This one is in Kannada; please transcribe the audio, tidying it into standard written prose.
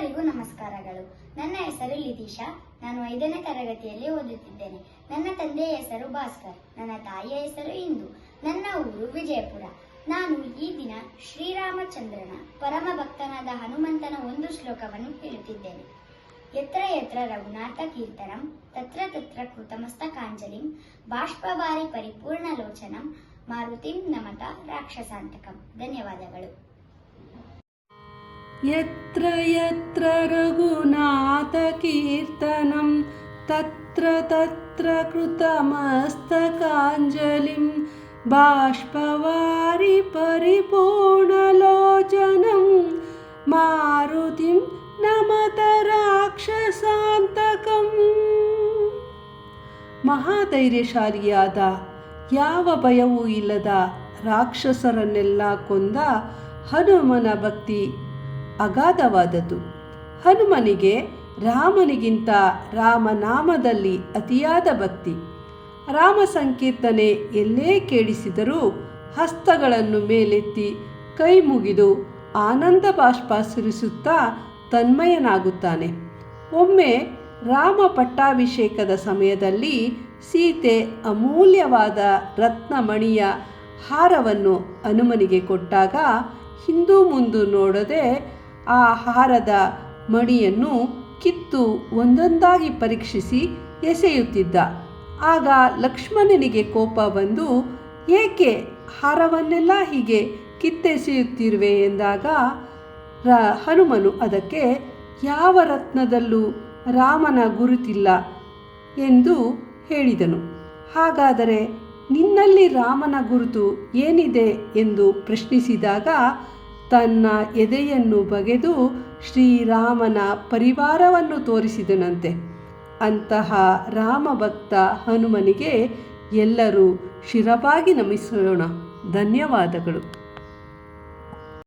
ಎಲ್ಲರಿಗೂ ನಮಸ್ಕಾರಗಳು. ನನ್ನ ಹೆಸರು ಲಿತೀಶಾ. ನಾನು 5ನೇ ತರಗತಿಯಲ್ಲಿ ಓದುತ್ತಿದ್ದೇನೆ. ನನ್ನ ತಂದೆಯ ಹೆಸರು ಭಾಸ್ಕರ್. ನನ್ನ ತಾಯಿಯ ಹೆಸರು ಇಂದು. ನನ್ನ ಊರು ವಿಜಯಪುರ. ನಾನು ಈ ದಿನ ಶ್ರೀರಾಮಚಂದ್ರನ ಪರಮ ಭಕ್ತನಾದ ಹನುಮಂತನ ಒಂದು ಶ್ಲೋಕವನ್ನು ಹೇಳುತ್ತಿದ್ದೇನೆ. ಯತ್ರ ಯತ್ರ ರಘುನಾಥ ಕೀರ್ತನಂ ತತ್ರ ತತ್ರ ಕೃತಮಸ್ತಕಾಂಜಲಿಂ ಬಾಷ್ಪವಾರಿ ಪರಿಪೂರ್ಣ ಲೋಚನಂ ಮಾರುತಿಂ ನಮತ ರಾಕ್ಷಸಾಂತಕಂ. ಧನ್ಯವಾದಗಳು. ಯತ್ರ ಯತ್ರ ರಘುನಾಥ ಕೀರ್ತನಂ ತತ್ರ ತತ್ರ ಕೃತಮಸ್ತಕಾಂಜಲಿಂ ಬಾಷ್ಪವಾರಿ ಪರಿಪೂರ್ಣಲೋಚನಂ ಮಾರುತಿಂ ನಮತ ರಾಕ್ಷಸಾಂತಕಂ. ಮಹಾಧೈರ್ಯಶಾಲಿಯಾದ, ಯಾವ ಭಯವೂ ಇಲ್ಲದ ರಾಕ್ಷಸರನ್ನೆಲ್ಲ ಕೊಂದ ಹನುಮನ ಭಕ್ತಿ ಅಗಾಧವಾದದ್ದು. ಹನುಮನಿಗೆ ರಾಮನಿಗಿಂತ ರಾಮನಾಮದಲ್ಲಿ ಅತಿಯಾದ ಭಕ್ತಿ. ರಾಮ ಸಂಕೀರ್ತನೆ ಎಲ್ಲೇ ಕೇಳಿಸಿದರೂ ಹಸ್ತಗಳನ್ನು ಮೇಲೆತ್ತಿ ಕೈ ಮುಗಿದು ಆನಂದ ಬಾಷ್ಪ ಸುರಿಸುತ್ತಾ ತನ್ಮಯನಾಗುತ್ತಾನೆ. ಒಮ್ಮೆ ರಾಮ ಪಟ್ಟಾಭಿಷೇಕದ ಸಮಯದಲ್ಲಿ ಸೀತೆ ಅಮೂಲ್ಯವಾದ ರತ್ನಮಣಿಯ ಹಾರವನ್ನು ಹನುಮನಿಗೆ ಕೊಟ್ಟಾಗ ಹಿಂದು ಮುಂದು ನೋಡದೆ ಆ ಹಾರದ ಮಣಿಯನ್ನು ಕಿತ್ತು ಒಂದೊಂದಾಗಿ ಪರೀಕ್ಷಿಸಿ ಎಸೆಯುತ್ತಿದ್ದ. ಆಗ ಲಕ್ಷ್ಮಣನಿಗೆ ಕೋಪ ಬಂದು, ಏಕೆ ಹಾರವನ್ನೆಲ್ಲ ಹೀಗೆ ಕಿತ್ತೆಸೆಯುತ್ತಿರುವೆ ಎಂದಾಗ ಹನುಮನು ಅದಕ್ಕೆ, ಯಾವ ರತ್ನದಲ್ಲೂ ರಾಮನ ಗುರುತಿಲ್ಲ ಎಂದು ಹೇಳಿದನು. ಹಾಗಾದರೆ ನಿನ್ನಲ್ಲಿ ರಾಮನ ಗುರುತು ಏನಿದೆ ಎಂದು ಪ್ರಶ್ನಿಸಿದಾಗ ತನ್ನ ಎದೆಯನ್ನು ಬಗೆದು ಶ್ರೀರಾಮನ ಪರಿವಾರವನ್ನು ತೋರಿಸಿದನಂತೆ. ಅಂತಹ ರಾಮಭಕ್ತ ಹನುಮನಿಗೆ ಎಲ್ಲರೂ ಶಿರಬಾಗಿ ನಮಿಸೋಣ. ಧನ್ಯವಾದಗಳು.